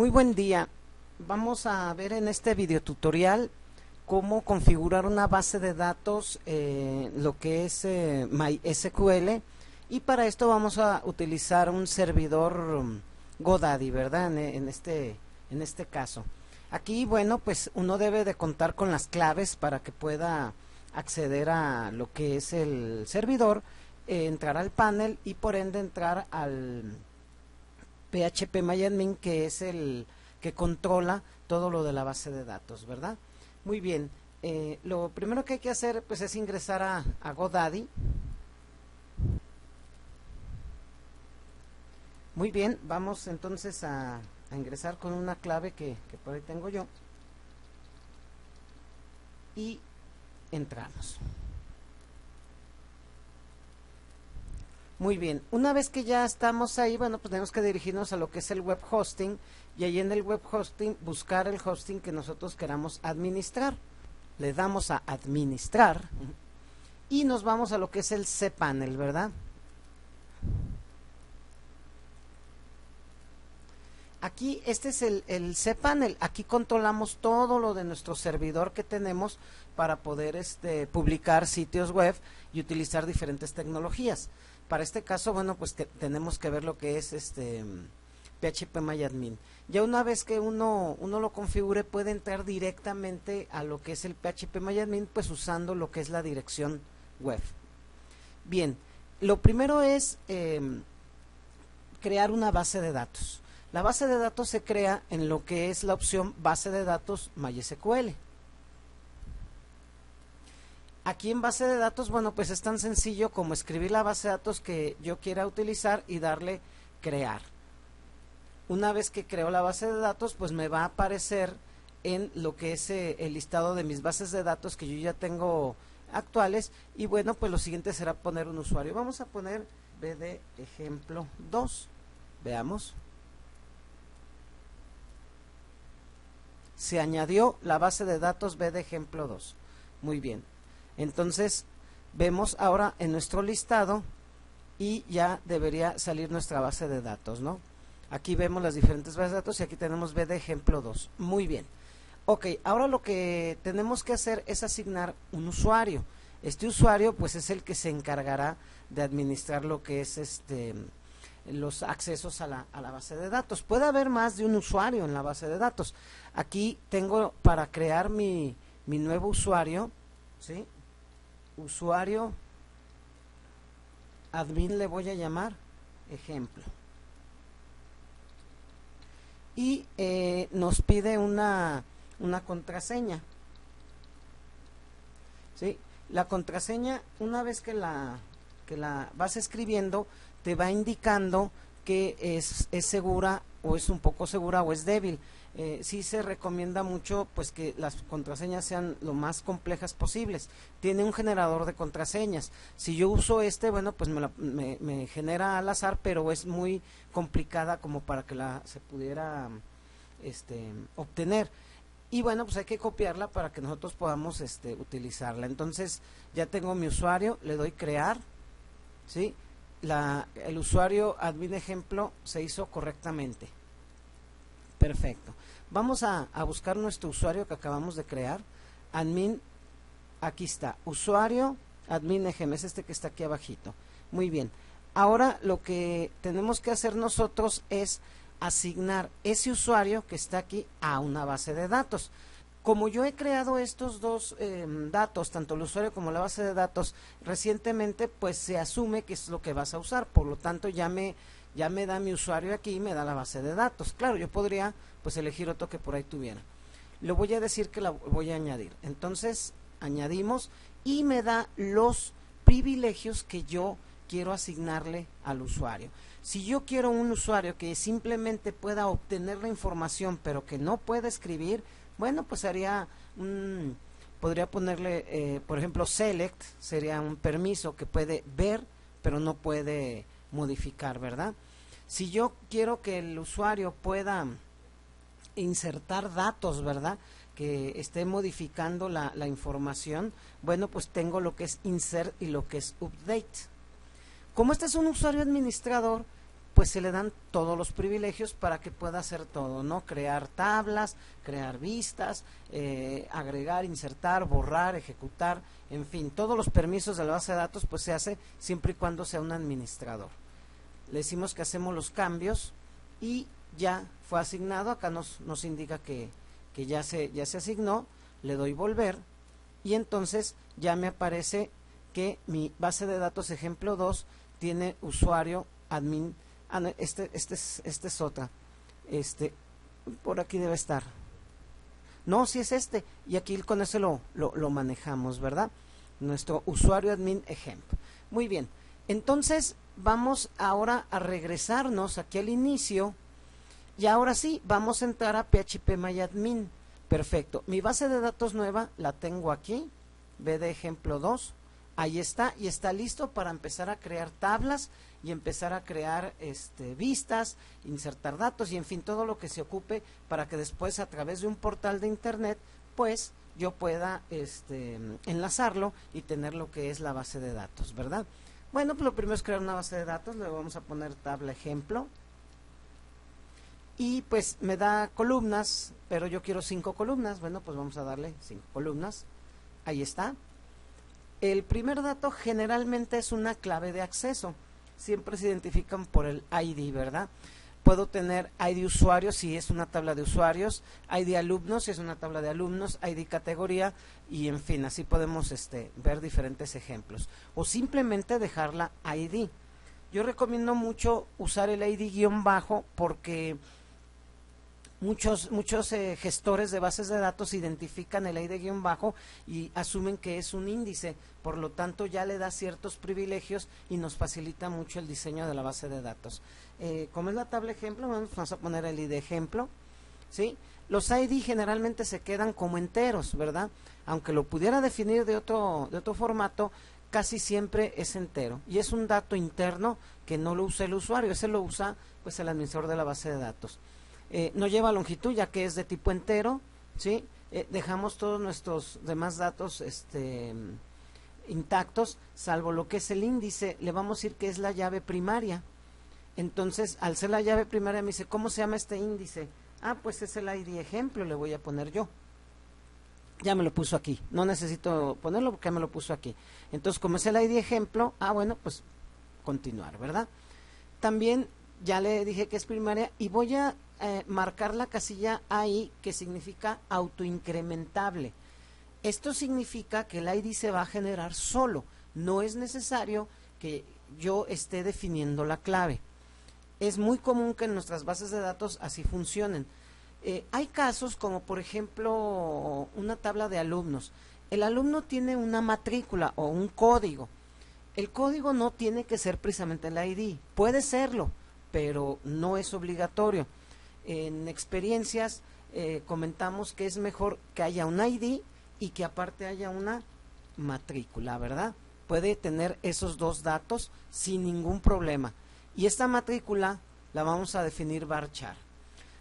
Muy buen día. Vamos a ver en este video tutorial cómo configurar una base de datos, lo que es MySQL, y para esto vamos a utilizar un servidor GoDaddy, ¿verdad? En este caso. Aquí, bueno, pues uno debe de contar con las claves para que pueda acceder a lo que es el servidor, entrar al panel y por ende entrar al PHPMyAdmin, que es el que controla todo lo de la base de datos, ¿verdad? Muy bien, lo primero que hay que hacer pues es ingresar a GoDaddy. Muy bien, vamos entonces a ingresar con una clave que por ahí tengo yo y entramos. Muy bien, una vez que ya estamos ahí, bueno, pues tenemos que dirigirnos a lo que es el web hosting y ahí en el web hosting buscar el hosting que nosotros queramos administrar. Le damos a administrar y nos vamos a lo que es el cPanel, ¿verdad? Aquí, este es el cPanel, aquí controlamos todo lo de nuestro servidor que tenemos para poder publicar sitios web y utilizar diferentes tecnologías. Para este caso, bueno, pues tenemos que ver lo que es PHPMyAdmin. Ya una vez que uno lo configure, puede entrar directamente a lo que es el PHPMyAdmin, pues usando lo que es la dirección web. Bien, lo primero es crear una base de datos. La base de datos se crea en lo que es la opción base de datos MySQL. Aquí en base de datos, bueno, pues es tan sencillo como escribir la base de datos que yo quiera utilizar y darle crear. Una vez que creo la base de datos, pues me va a aparecer en lo que es el listado de mis bases de datos que yo ya tengo actuales. Y bueno, pues lo siguiente será poner un usuario. Vamos a poner bd ejemplo 2. Veamos. Se añadió la base de datos bd ejemplo 2. Muy bien. Entonces, vemos ahora en nuestro listado y ya debería salir nuestra base de datos, ¿no? Aquí vemos las diferentes bases de datos y aquí tenemos bd ejemplo 2. Muy bien. Ok, ahora lo que tenemos que hacer es asignar un usuario. Este usuario, pues, es el que se encargará de administrar lo que es los accesos a la base de datos. Puede haber más de un usuario en la base de datos. Aquí tengo para crear mi nuevo usuario, ¿sí? Usuario admin le voy a llamar ejemplo. Y nos pide una contraseña. ¿Sí? La contraseña, una vez que la vas escribiendo, te va indicando que es segura o es un poco segura o es débil. Sí se recomienda mucho pues que las contraseñas sean lo más complejas posibles. Tiene un generador de contraseñas. Si yo uso bueno, pues me genera al azar, pero es muy complicada como para que se pudiera obtener. Y bueno, pues hay que copiarla para que nosotros podamos utilizarla. Entonces ya tengo mi usuario, le doy crear, ¿sí? El usuario admin ejemplo se hizo correctamente. Perfecto. Vamos a buscar nuestro usuario que acabamos de crear. Admin, aquí está. Usuario admin ejemplo, es que está aquí abajito. Muy bien. Ahora lo que tenemos que hacer nosotros es asignar ese usuario que está aquí a una base de datos. Como yo he creado estos dos datos, tanto el usuario como la base de datos, recientemente, pues se asume que es lo que vas a usar. Por lo tanto, ya me da mi usuario aquí y me da la base de datos. Claro, yo podría pues elegir otro que por ahí tuviera. Le voy a decir que la voy a añadir. Entonces, añadimos y me da los privilegios que yo quiero asignarle al usuario. Si yo quiero un usuario que simplemente pueda obtener la información, pero que no pueda escribir, bueno, pues podría ponerle, por ejemplo, select, sería un permiso que puede ver, pero no puede modificar, ¿verdad? Si yo quiero que el usuario pueda insertar datos, ¿verdad?, que esté modificando la información, bueno, pues tengo lo que es insert y lo que es update. Como este es un usuario administrador, pues se le dan todos los privilegios para que pueda hacer todo, ¿no? Crear tablas, crear vistas, agregar, insertar, borrar, ejecutar, en fin, todos los permisos de la base de datos pues se hace siempre y cuando sea un administrador. Le decimos que hacemos los cambios y ya fue asignado. Acá nos indica que ya se asignó. Le doy volver y entonces ya me aparece que mi base de datos ejemplo 2 tiene usuario admin. No, este es otra. Por aquí debe estar. No, si es este. Y aquí con eso lo manejamos, ¿verdad? Nuestro usuario admin ejemplo. Muy bien. Entonces vamos ahora a regresarnos aquí al inicio. Y ahora sí, vamos a entrar a phpMyAdmin. Perfecto. Mi base de datos nueva la tengo aquí. B de ejemplo 2. Ahí está, y está listo para empezar a crear tablas y empezar a crear vistas, insertar datos y en fin, todo lo que se ocupe para que después a través de un portal de internet, pues yo pueda enlazarlo y tener lo que es la base de datos, ¿verdad? Bueno, pues lo primero es crear una base de datos. Le vamos a poner tabla ejemplo. Y pues me da columnas, pero yo quiero 5 columnas. Bueno, pues vamos a darle 5 columnas. Ahí está. El primer dato generalmente es una clave de acceso. Siempre se identifican por el ID, ¿verdad? Puedo tener ID usuario si es una tabla de usuarios, ID alumnos si es una tabla de alumnos, ID categoría y en fin, así podemos ver diferentes ejemplos. O simplemente dejarla ID. Yo recomiendo mucho usar el ID guión bajo porque muchos gestores de bases de datos identifican el ID guión bajo y asumen que es un índice, por lo tanto ya le da ciertos privilegios y nos facilita mucho el diseño de la base de datos. Como es la tabla ejemplo, vamos a poner el ID ejemplo, ¿sí? Los ID generalmente se quedan como enteros, ¿verdad? Aunque lo pudiera definir de otro formato, casi siempre es entero y es un dato interno que no lo usa el usuario, ese lo usa pues el administrador de la base de datos. No lleva longitud ya que es de tipo entero, ¿sí? Dejamos todos nuestros demás datos intactos, salvo lo que es el índice. Le vamos a decir que es la llave primaria. Entonces, al ser la llave primaria me dice, ¿cómo se llama este índice? Ah, pues es el ID ejemplo, le voy a poner yo. Ya me lo puso aquí, no necesito ponerlo porque ya me lo puso aquí. Entonces, como es el ID ejemplo, bueno, pues continuar, ¿verdad? También ya le dije que es primaria y voy a marcar la casilla ahí que significa autoincrementable. Esto significa que el ID se va a generar solo, no es necesario que yo esté definiendo la clave. Es muy común que en nuestras bases de datos así funcionen. Hay casos como por ejemplo una tabla de alumnos. El alumno tiene una matrícula o un código. El código no tiene que ser precisamente el ID, puede serlo, pero no es obligatorio. En experiencias comentamos que es mejor que haya un ID y que aparte haya una matrícula, ¿verdad? Puede tener esos dos datos sin ningún problema. Y esta matrícula la vamos a definir varchar.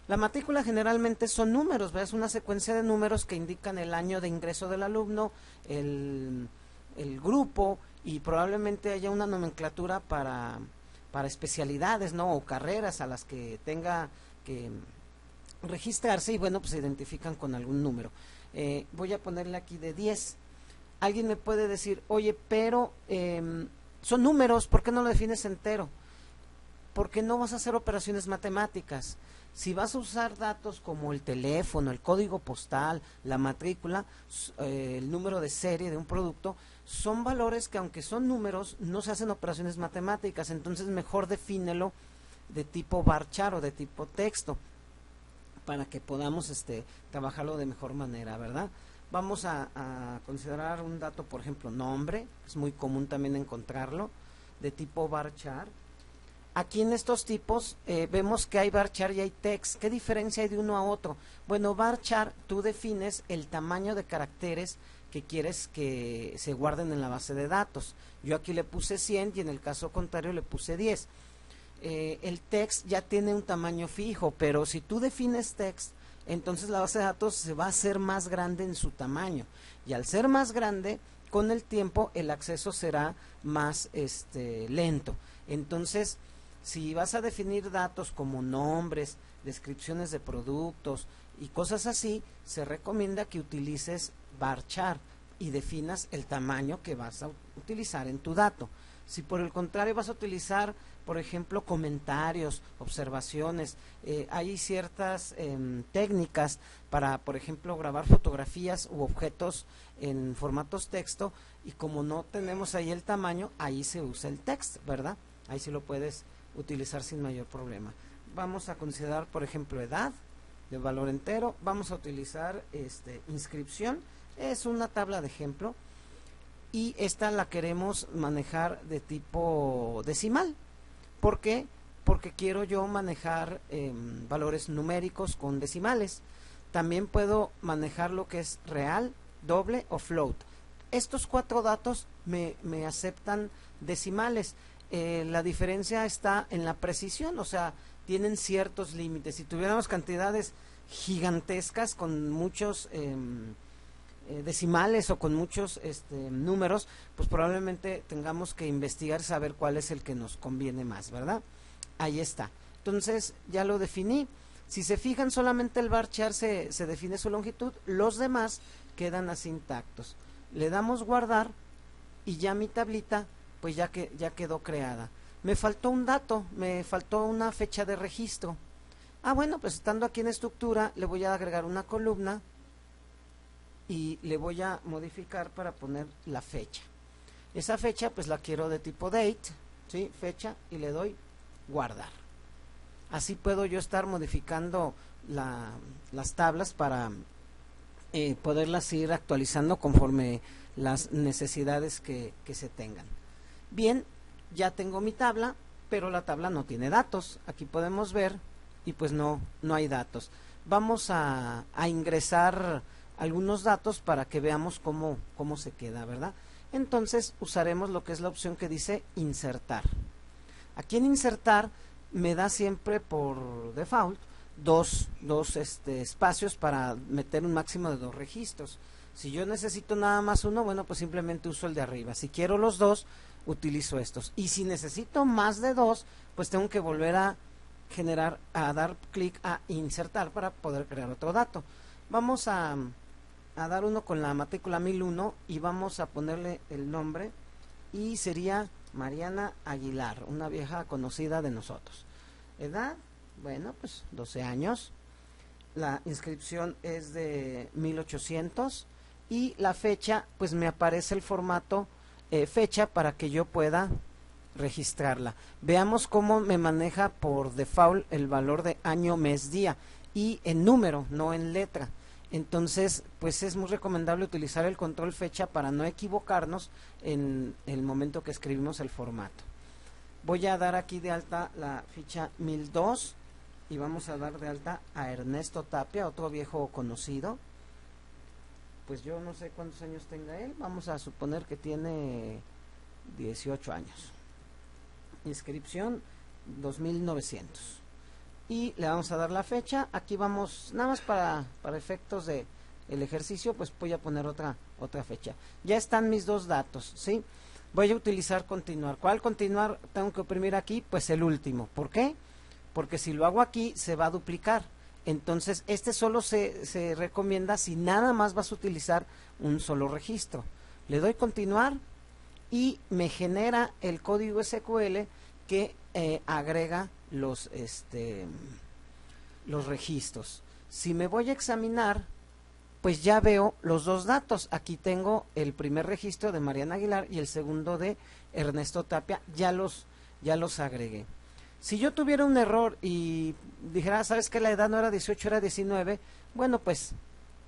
La matrícula generalmente son números, ¿verdad? Es una secuencia de números que indican el año de ingreso del alumno, el grupo y probablemente haya una nomenclatura para especialidades, ¿no? O carreras a las que tenga que registrarse y bueno, pues se identifican con algún número. Voy a ponerle aquí de 10. Alguien me puede decir, oye, pero son números, ¿por qué no lo defines entero? Porque no vas a hacer operaciones matemáticas. Si vas a usar datos como el teléfono, el código postal, la matrícula, el número de serie de un producto, son valores que aunque son números, no se hacen operaciones matemáticas, entonces mejor defínelo de tipo varchar o de tipo texto para que podamos trabajarlo de mejor manera, ¿verdad? Vamos a considerar un dato, por ejemplo, nombre, es muy común también encontrarlo, de tipo varchar. Aquí en estos tipos vemos que hay varchar y hay text. ¿Qué diferencia hay de uno a otro? Bueno, varchar, tú defines el tamaño de caracteres que quieres que se guarden en la base de datos. Yo aquí le puse 100 y en el caso contrario le puse 10. El text ya tiene un tamaño fijo, pero si tú defines text, entonces la base de datos se va a hacer más grande en su tamaño. Y al ser más grande, con el tiempo el acceso será más lento. Entonces, Si vas a definir datos como nombres, descripciones de productos y cosas así, se recomienda que utilices varchar y definas el tamaño que vas a utilizar en tu dato. Si por el contrario vas a utilizar, por ejemplo, comentarios, observaciones, hay ciertas técnicas para, por ejemplo, grabar fotografías u objetos en formatos texto, y como no tenemos ahí el tamaño, ahí se usa el text, ¿verdad? Ahí sí lo puedes utilizar sin mayor problema. Vamos a considerar, por ejemplo, edad de valor entero. Vamos a utilizar inscripción, es una tabla de ejemplo, y esta la queremos manejar de tipo decimal. ¿Por qué? Porque quiero yo manejar valores numéricos con decimales. También puedo manejar lo que es real, doble o float. Estos 4 datos me aceptan decimales. La diferencia está en la precisión, o sea, tienen ciertos límites. Si tuviéramos cantidades gigantescas con muchos decimales o con muchos números, pues probablemente tengamos que investigar, saber cuál es el que nos conviene más, ¿verdad? Ahí está. Entonces ya lo definí. Si se fijan, solamente el varchar se define su longitud, los demás quedan así intactos. Le damos guardar y ya mi tablita pues ya quedó creada. Me faltó un dato, me faltó una fecha de registro. Bueno, pues estando aquí en estructura le voy a agregar una columna y le voy a modificar para poner la fecha. Esa fecha pues la quiero de tipo date, ¿sí? Fecha, y le doy guardar. Así puedo yo estar modificando las tablas para poderlas ir actualizando conforme las necesidades que se tengan. Bien, ya tengo mi tabla, pero la tabla no tiene datos. Aquí podemos ver y pues no hay datos. Vamos a ingresar algunos datos para que veamos cómo se queda, ¿verdad? Entonces usaremos lo que es la opción que dice insertar. Aquí en insertar me da siempre por default dos espacios para meter un máximo de 2 registros. Si yo necesito nada más uno, bueno, pues simplemente uso el de arriba. Si quiero los 2, utilizo estos. Y si necesito más de 2, pues tengo que volver a dar clic a insertar para poder crear otro dato. Vamos a dar uno con la matrícula 1001 y vamos a ponerle el nombre, y sería Mariana Aguilar, una vieja conocida de nosotros. Edad, bueno, pues 12 años. La inscripción es de 1800 y la fecha, pues me aparece el formato fecha para que yo pueda registrarla. Veamos cómo me maneja por default el valor de año, mes, día, y en número, no en letra. Entonces, pues es muy recomendable utilizar el control fecha para no equivocarnos en el momento que escribimos el formato. Voy a dar aquí de alta la ficha 1002 y vamos a dar de alta a Ernesto Tapia, otro viejo conocido. Pues yo no sé cuántos años tenga él, vamos a suponer que tiene 18 años. Inscripción 2900. Y le vamos a dar la fecha. Aquí vamos, nada más para efectos de el ejercicio, pues voy a poner otra fecha. Ya están mis 2 datos, ¿sí? Voy a utilizar continuar. ¿Cuál continuar tengo que oprimir aquí? Pues el último. ¿Por qué? Porque si lo hago aquí se va a duplicar. Entonces solo se recomienda si nada más vas a utilizar un solo registro. Le doy continuar y me genera el código SQL que agrega los registros. Si me voy a examinar, pues ya veo los 2 datos. Aquí tengo el primer registro de Mariana Aguilar y el segundo de Ernesto Tapia. Ya los agregué. Si yo tuviera un error y dijera, ¿sabes que la edad no era 18, era 19? Bueno, pues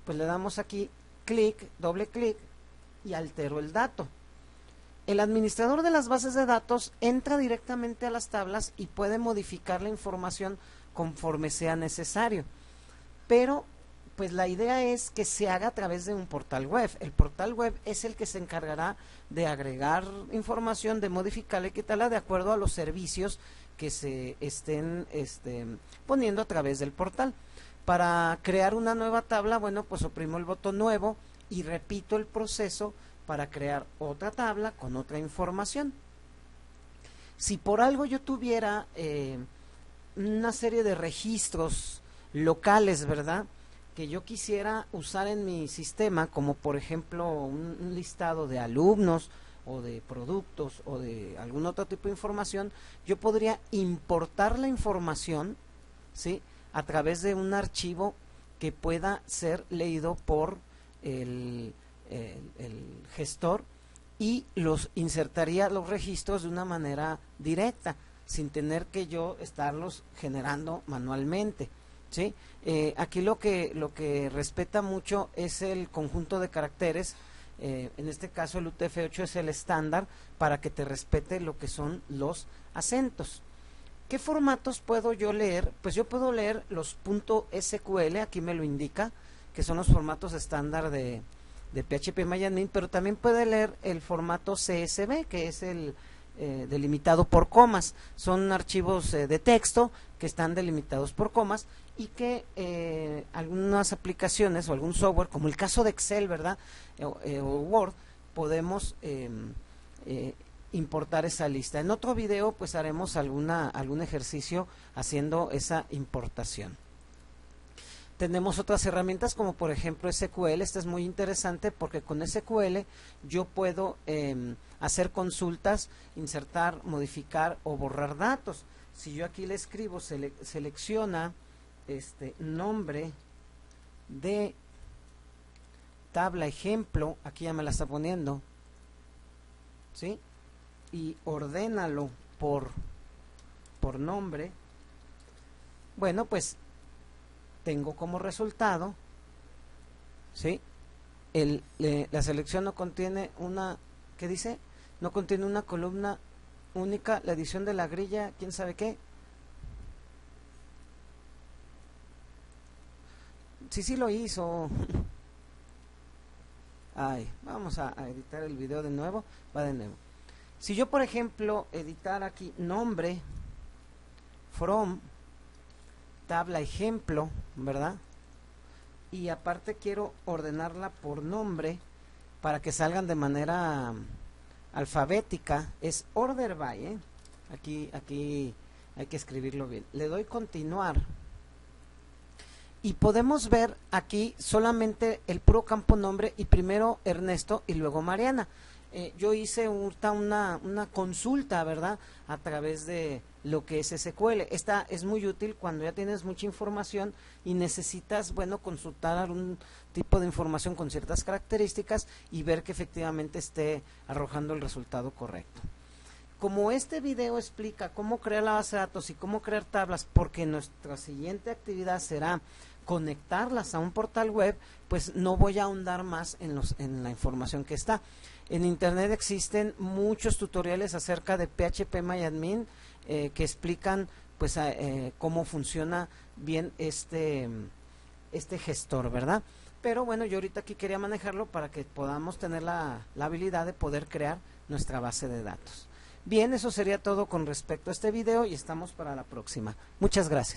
le damos aquí clic, doble clic y altero el dato. El administrador de las bases de datos entra directamente a las tablas y puede modificar la información conforme sea necesario. Pero pues la idea es que se haga a través de un portal web. El portal web es el que se encargará de agregar información, de modificarla y quitarla de acuerdo a los servicios que se estén poniendo a través del portal. Para crear una nueva tabla, bueno, pues oprimo el botón nuevo y repito el proceso para crear otra tabla con otra información. Si por algo yo tuviera una serie de registros locales, ¿verdad?, que yo quisiera usar en mi sistema, como por ejemplo un listado de alumnos o de productos o de algún otro tipo de información, yo podría importar la información, ¿sí?, a través de un archivo que pueda ser leído por el gestor, y los insertaría los registros de una manera directa, sin tener que yo estarlos generando manualmente, ¿sí? Aquí lo que respeta mucho es el conjunto de caracteres. En este caso el UTF-8 es el estándar para que te respete lo que son los acentos. ¿Qué formatos puedo yo leer? Pues yo puedo leer los .sql, aquí me lo indica, que son los formatos estándar de PHP-MyAdmin, pero también puede leer el formato CSV, que es el delimitado por comas. Son archivos de texto que están delimitados por comas, y que algunas aplicaciones o algún software, como el caso de Excel, ¿verdad?, o Word, podemos importar esa lista. En otro video pues haremos algún ejercicio haciendo esa importación. Tenemos otras herramientas como por ejemplo SQL. Esta es muy interesante porque con SQL yo puedo hacer consultas, insertar, modificar o borrar datos. Si yo aquí le escribo, selecciona nombre de tabla ejemplo, aquí ya me la está poniendo, ¿sí?, y ordénalo por nombre, bueno, pues tengo como resultado, ¿sí?, la selección no contiene una, ¿qué dice? No contiene una columna única, la edición de la grilla, quién sabe qué. Sí lo hizo. Ay, vamos a editar el video de nuevo. Va de nuevo. Si yo por ejemplo editar aquí nombre from tabla ejemplo, ¿verdad?, y aparte quiero ordenarla por nombre para que salgan de manera alfabética, es order by, aquí hay que escribirlo bien. Le doy continuar y podemos ver aquí solamente el puro campo nombre, y primero Ernesto y luego Mariana. Yo hice una consulta, ¿verdad?, a través de lo que es SQL. Esta es muy útil cuando ya tienes mucha información y necesitas, bueno, consultar algún tipo de información con ciertas características y ver que efectivamente esté arrojando el resultado correcto. Como este video explica cómo crear la base de datos y cómo crear tablas, porque nuestra siguiente actividad será conectarlas a un portal web, pues no voy a ahondar más en la información que está. En internet existen muchos tutoriales acerca de PHP-MyAdmin que explican pues cómo funciona bien este gestor, ¿verdad? Pero bueno, yo ahorita aquí quería manejarlo para que podamos tener la habilidad de poder crear nuestra base de datos. Bien, eso sería todo con respecto a este video y estamos para la próxima. Muchas gracias.